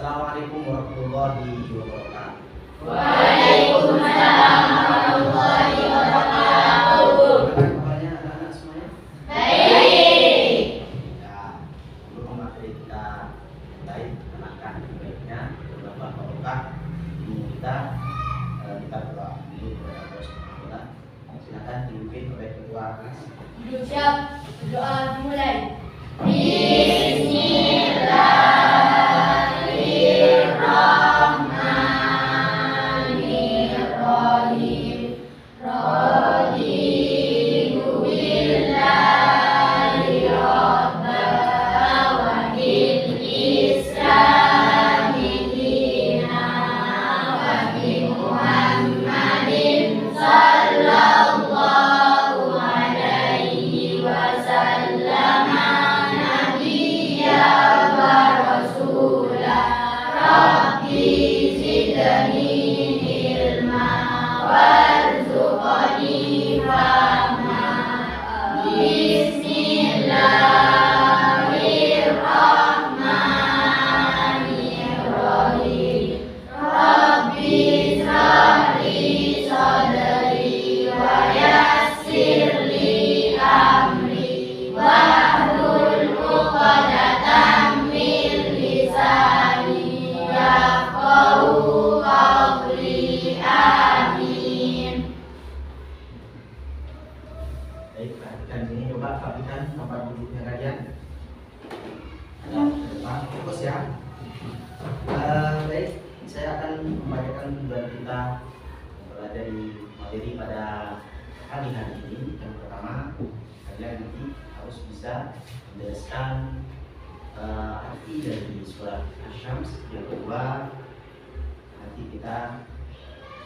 Assalamualaikum warahmatullahi wabarakatuh. Waalaikumsalam warahmatullahi wabarakatuh. Bagaimana kabarnya anak-anak semuanya? Baik. Ya, untuk materi kita mulai mengenalkan baiknya beberapa barokah ilmu kita berdoa dulu kepada Allah Subhanahu wa taala. Silakan dipimpin oleh ketua kelas. Siap, doa dimulai. Bismillahirrahmanirrahim. Raditu billahi rabban wa bil islami dinan wa bi Muhammadin sallallahu alaihi wasallam nabiyya wa rasula. Rabbi zidni ilma warzuqni fahma. Bismillahirrahmanirrahim. Rabbi shrahli sadri wa yassir li amri wahlul 'uqdatam min lisani yafqahu qawli. Amin. Baik, perhatikan sini, coba perhatikan tempat duduknya kalian. Ada depan, fokus ya. Baik, saya akan membacakan tujuan kita mempelajari materi pada pagi hari ini. Yang pertama, kalian nanti harus bisa menjelaskan arti dari surat Asy-Syams. Yang kedua, nanti kita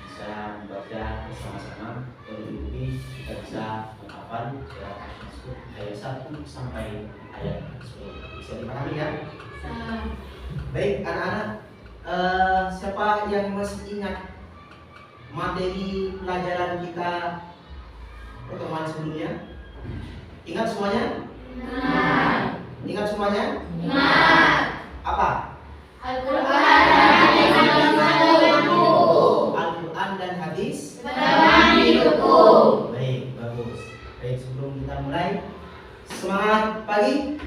bisa membaca bersama-sama. Yang lebih kita bisa menghafal surat Asy-Syams ayat 1 sampai ayat 10. Bisa dipahami ya? Baik anak-anak, siapa yang masih ingat materi pelajaran kita pertemuan sebelumnya? Ingat semuanya? Ingat semuanya? Apa? Al-Quran dan hadis Al-Quran dan hadis. hukum. Baik, bagus. Baik, sebelum kita mulai, semangat pagi.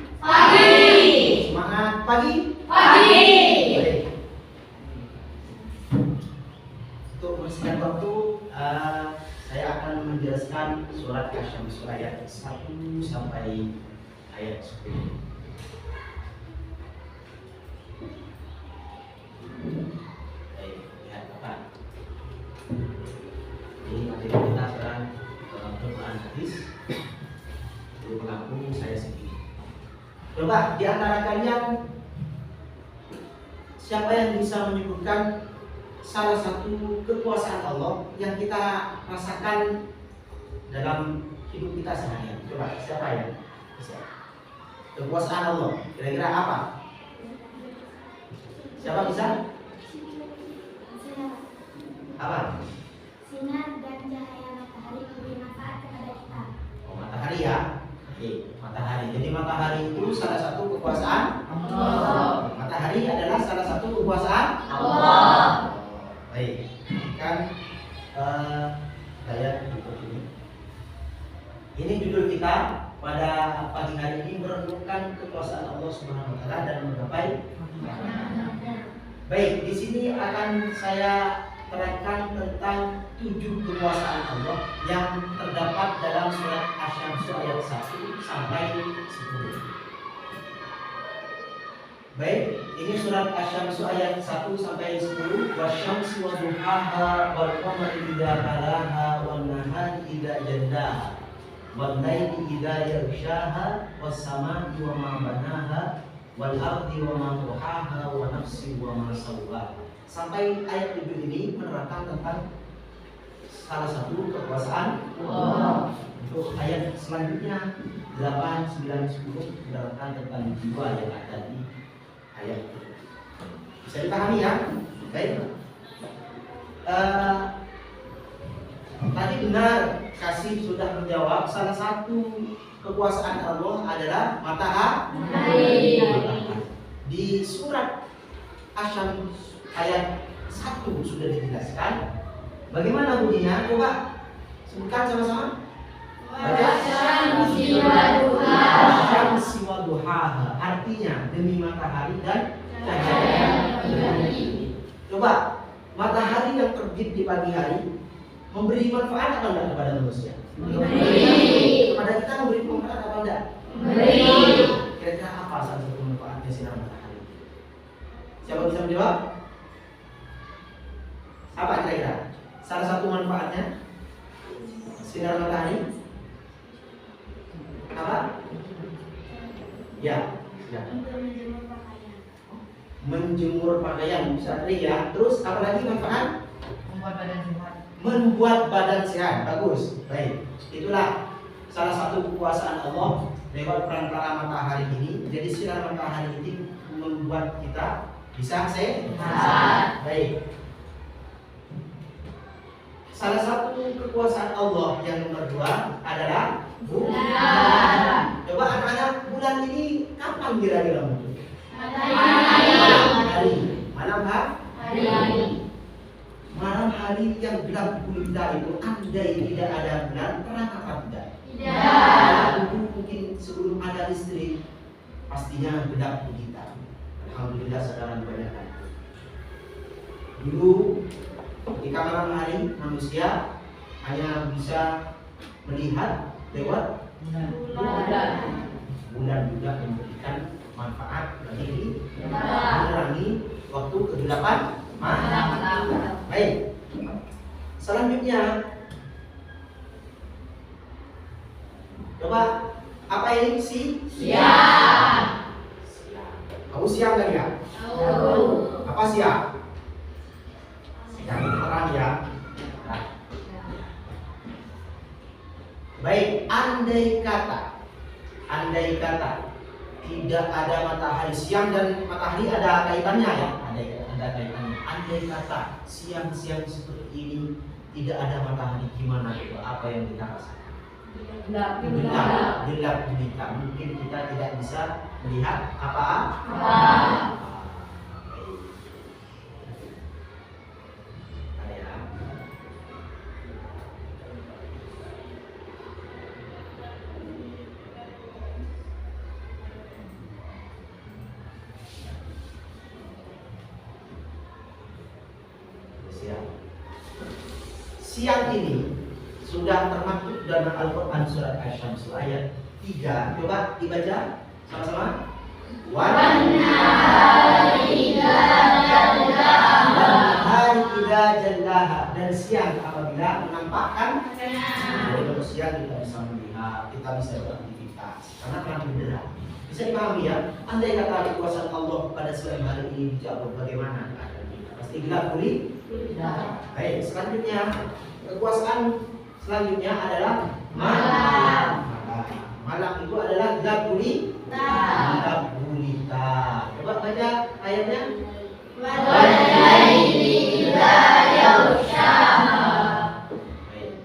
Semangat pagi. Baik. Untuk mempersingkat waktu, saya akan menjelaskan surat Asy-Syams ayat 1 sampai ayat 10. Baik, lihat apa? Ini materi kita sekarang dalam Al-Quran hadis. Jadi mengaku saya sendiri. Coba di antara kalian siapa yang bisa menyebutkan salah satu kekuasaan Allah yang kita rasakan dalam hidup kita sehari-hari? Coba siapa ya? Bisa. Kekuasaan Allah kira-kira apa? Siapa bisa? Apa? Sinar dan cahaya matahari memberi manfaat kepada kita. Oh, matahari ya. Oke, matahari. Jadi matahari itu salah satu kekuasaan Allah. Matahari adalah salah satu kekuasaan Allah. Baik, kan saya berikut ini. Ini judul kita pada pagi hari ini, merenungkan kekuasaan Allah Subhanahu wa taala dan menggapai. Baik, di sini akan saya terangkan tentang 7 kekuasaan Allah yang terdapat dalam surat Asy-Syams ayat 1 sampai 10. Baik, ini surat Asy-Syams ayat 1 sampai 10. Wasyamsi wa duhaha wal qamari idza talaha wan nahari idza jallaha wal laili idza yaghshaha was samai wa ma banaha wal ardi wa ma tuhaha wa nafsi wa ma sawwaha. Sampai ayat 7 ini menerangkan tentang salah satu kekuasaan Allah. Untuk ayat selanjutnya 8, 9, 10 menerangkan tentang jiwa yang ada di ayat itu. Bisa dipahami ya? Baik. Tadi benar Kasih sudah menjawab, salah satu kekuasaan Allah adalah matahari. Di surat Asyam ayat 1 sudah dijelaskan. Bagaimana bunyinya? Coba sebutkan sama-sama. Wasyamsi waduha. Wasyamsi waduhaha. Artinya demi matahari dan cahaya matahari. Coba, matahari yang terbit di pagi hari memberi manfaat apa enggak kepada manusia? Memberi. Kepada kita memberi manfaat apa enggak? Memberi. Kira-kira apa salah satu manfaatnya sinar matahari? Siapa bisa menjawab? Apa kira-kira? Salah satu manfaatnya sinar matahari apa? Ya. Untuk menjemur pakaian. Menjemur pakaian bisa ya. Terus apa lagi manfaat? Membuat badan sehat. Membuat badan sehat. Bagus. Baik. Itulah salah satu kekuasaan Allah lewat perantara matahari ini. Jadi sinar matahari ini membuat kita bisa sehat. Baik. Salah satu kekuasaan Allah yang nomor 2 adalah bulan. Coba anak-anak, bulan ini kapan kira-kira muncul? Malam hari. Malam hari yang gelap gulita itu, andai tidak ada bulan, terang apa tidak? Dulu mungkin sebelum ada listrik, pastinya gelap gulita. Alhamdulillah sekarang banyak. Dulu ketika malam hari manusia hanya bisa melihat lewat bulan juga memberikan manfaat bagi menerangi waktu kegelapan malam. Baik. Selanjutnya, coba apa ini siang? Kamu siang kan ya? Apa siang? Yang terang ya. Baik, andai kata tidak ada matahari, siang dan matahari ada kaitannya ya, ada kaitannya. Andai kata siang-siang seperti ini tidak ada matahari, gimana itu? Apa yang kita rasakan? Gelap gulita. Mungkin kita tidak bisa melihat apa-apa. Siang ini sudah termaktub dalam Al-Quran surat Asy-Syams ayat 3. Coba dibaca sama-sama. Wan-nahari idza jallaha. Dan siang apabila menampakkan. Jadi kalau siang kita bisa melihat, kita bisa beraktivitas karena terang benderang. Bisa dipahami ya. Andai kata kekuasaan Allah pada siang hari ini dijawab, bagaimana keadaan kita? Pasti gelap gulita. Baik, selanjutnya kekuasaan selanjutnya adalah malam. Malam itu adalah gelap gulita. Coba baca ayatnya.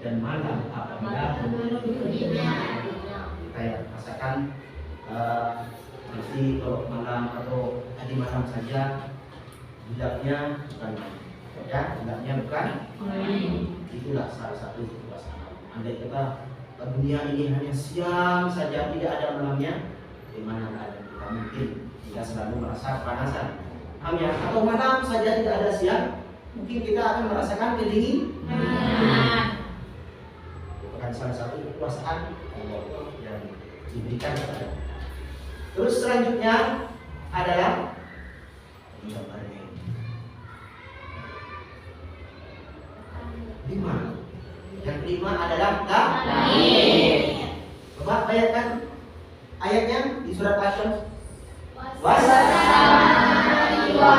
Dan malam apabila kita ya rasakan nanti kalau malam atau tadi malam saja gelapnya bukan itulah salah satu kekuasaan. Andai kata dunia ini hanya siang saja, tidak ada malamnya, bagaimana keadaan kita? Mungkin kita selalu merasa kepanasan. Paham ya? Atau malam saja tidak ada siang, mungkin kita akan merasakan kedinginan. Bukan salah satu kekuasaan Allah yang diberikan kepada kita. Terus selanjutnya adalah gambarnya. 5. Yang kelima adalah langit. Coba bayangkan ayatnya di surat Asy-Syams. Was-samaa'i wa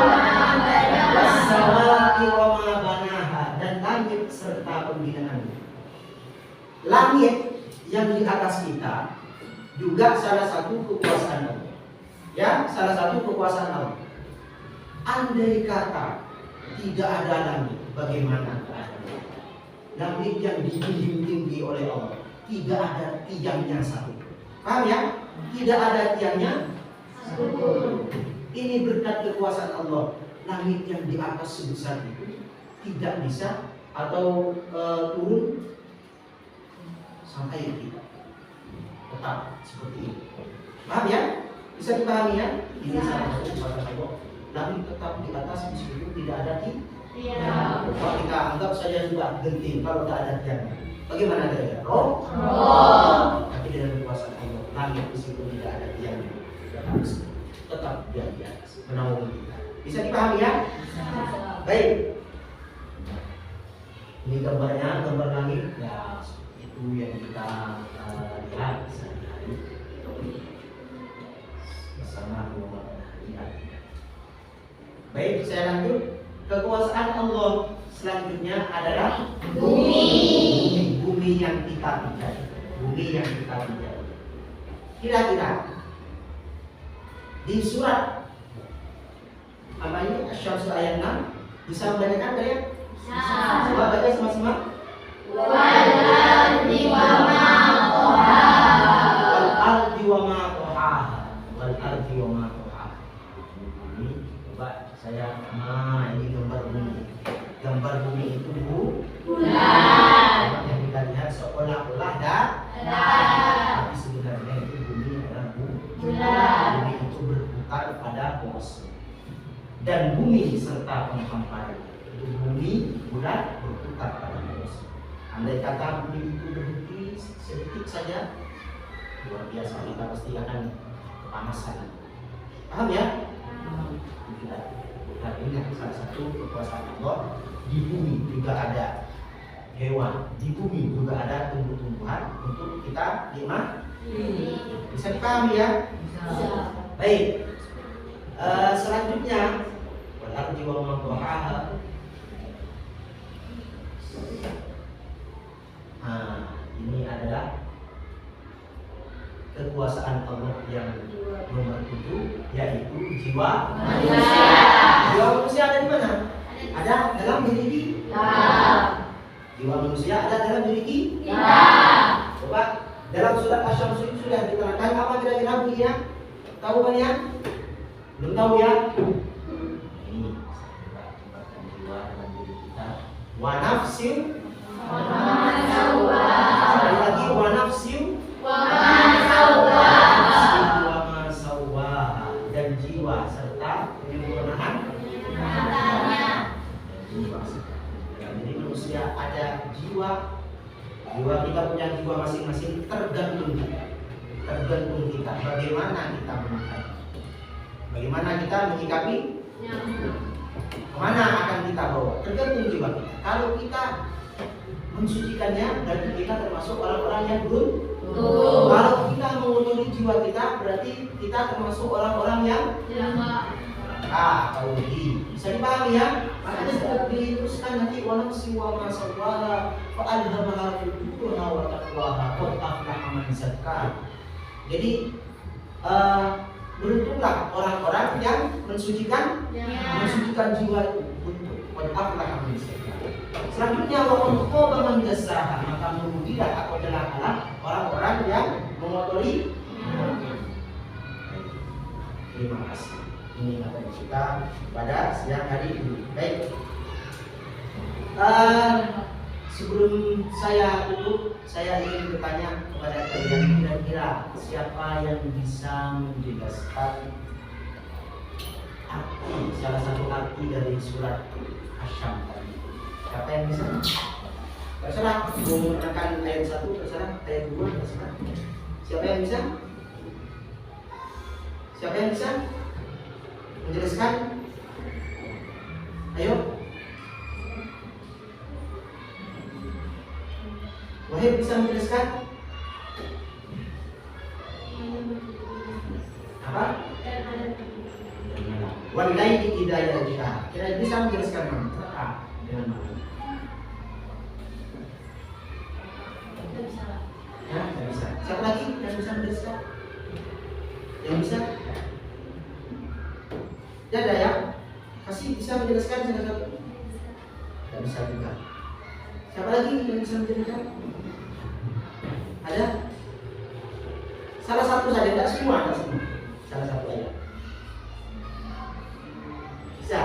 ma banaha. Dan langit serta pembinaannya. Langit yang di atas kita juga salah satu kekuasaan Allah. Ya, salah satu kekuasaan Allah. Andai kata tidak ada langit, bagaimana keadaan? Langit yang dijunjung tinggi oleh Allah, tidak ada tiangnya satu. Paham ya? Tidak ada tiangnya satu. Ini berkat kekuasaan Allah. langit yang di atas sebesar itu tidak bisa atau turun sampai kita. Tetap seperti ini. Paham ya? Bisa dipahami ya? Ini salah satu kata Allah. Langit tetap di atas meskipun tidak ada di. Kalau kita anggap saja sudah genting kalau tidak ada tiangnya. Bagaimana kira-kira? Roh? Tapi dengan kekuasaan Allah, langit meskipun tidak ada tiangnya tetap dia di atas menaungi kita. Bisa dipahami ya? Baik. Ini gambarnya, gambar langit ya, itu yang kita lihat sehari-hari bersama dua matahari. Baik, saya lanjut. Kekuasaan Allah selanjutnya adalah bumi yang kita pijak. Bumi yang kita pijak. Kira-kira di surat apa ini? Asy-Syams ayat 6 bisa membacakan kalian? Coba baca sama-sama. Wal ardi wa ma qahaha. Wal ardi wa ma qahaha. Wal ardi wa ma qahaha. Ini coba saya ini gambar bumi. Gambar bumi itu bulan. Yang kita lihat seolah-olah tapi sebenarnya itu bumi adalah bulan. Bumi itu berputar pada pos. Dan bumi serta penghamparan. Bumi bulat berputar pada pos. Andai kata bumi itu berhenti sedikit saja, luar biasa, kita pasti akan kepanasan. Paham ya? Kita ingat salah satu kekuasaan Allah. Di bumi juga ada hewan, di bumi juga ada tumbuh-tumbuhan untuk kita nikmati. Bisa dipahami ya? Baik. Selanjutnya wal ardi wa ma qahaha. Ini adalah kekuasaan Allah yang nomor 7, yaitu jiwa manusia. Jiwa manusia ada di mana? Ada dalam diri kita. Jiwa manusia ada dalam diri kita. Coba dalam surat Asy-Syams itu sudah diterangkan apa kira-kira bunyinya? Tahu kalian? Belum tahu ya? Ini jiwa dalam diri kita. Wa nafsin sekali lagi wa nafsin wa ma sawwaha, dan jiwa serta penyempurnaan jiwa. Jadi manusia ada jiwa kita punya jiwa masing-masing, tergantung kita bagaimana kita memakai, bagaimana kita menyikapi, kemana akan kita bawa, tergantung jiwa kita. Kalau kita mensucikannya, berarti kita termasuk orang-orang yang beruntung. Kalau kita mengotori jiwa kita, berarti kita termasuk orang-orang yang tauhid. Bisa dipahami ya? Makanya sudah diteruskan nanti wa nafsi wa ma sawwaha fa alhamaha fujuraha wa taqwaha qad aflaha man zakkaha. Jadi beruntunglah orang-orang yang mensucikan jiwa itu. Qad aflaha man zakkaha. Selanjutnya wa khaba man dassaha, maka merugilah atau celakalah orang-orang yang mengotori. Terima kasih. Ini materi kita pada siang hari ini. Baik. Sebelum saya tutup, saya ingin bertanya kepada kalian, kira-kira siapa yang bisa menjelaskan arti, salah satu arti dari surat Asy-Syams tadi? Siapa yang bisa? Terserah, mau menerangkan ayat 1, terserah, ayat 2, terserah. Siapa yang bisa? Siapa yang bisa menjelaskan? Ayo. Wahid bisa menjelaskan? Apa? Walillahi hidayah. Kira bisa menjelaskan mana? Dengan mana? Ya, tidak bisa. Siapa lagi yang bisa menjelaskan? Yang bisa? Tidak ada ya? Kasih bisa menjelaskan salah satu? Tidak bisa juga. Siapa lagi yang bisa menjelaskan? Ada? Salah satu saja, tidak semua, tidak semua. Salah satu aja. Bisa?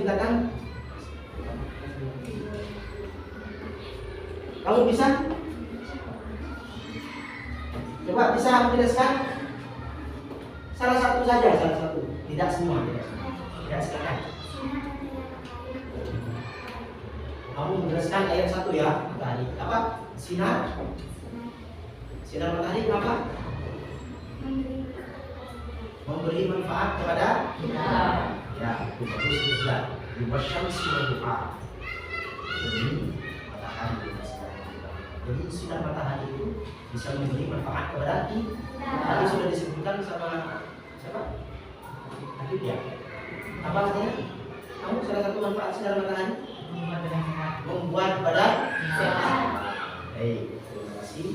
menciptakan? Kamu bisa? Coba bisa menjelaskan? Salah satu saja, salah satu. Tidak semua, tidak semua. Tidak silakan. Kamu menjelaskan ayat 1 ya, matahari. Apa? Sinar? Sinar matahari apa? Memberi manfaat kepada kita. Ya, itu bagus sudah. Wasyamsi wal duha. Jadi matahari. Jadi sinar matahari itu bisa memberi manfaat kepada kita. Tadi sudah disebutkan sama siapa? Tadi ya. Apa artinya? Kamu salah satu manfaat sinar matahari? Membuat badan sehat. Baik, terima kasih.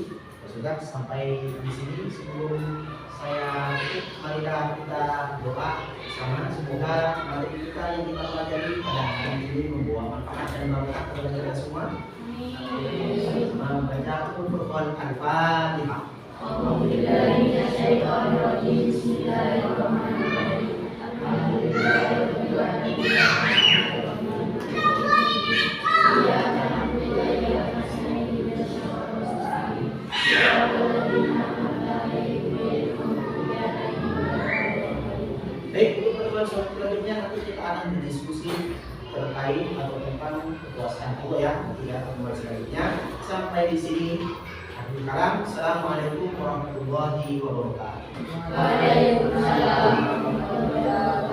Sudah sampai di sini. Sebelum saya tutup, marilah kita doa bersama. Semoga materi kita yang kita pelajari pada hari ini membawa manfaat dan berkah kepada kita semua. Membaca Al-Qur'an Al-Fatihah. Baik, untuk pertemuan selanjutnya nanti kita akan berdiskusi terkait atau tentang kekuasaan Allah ya. Nanti ya pertemuan selanjutnya. Sampai di sini. Akhirul kalam. Assalamualaikum warahmatullahi wabarakatuh. Waalaikumsalam warahmatullahi wabarakatuh.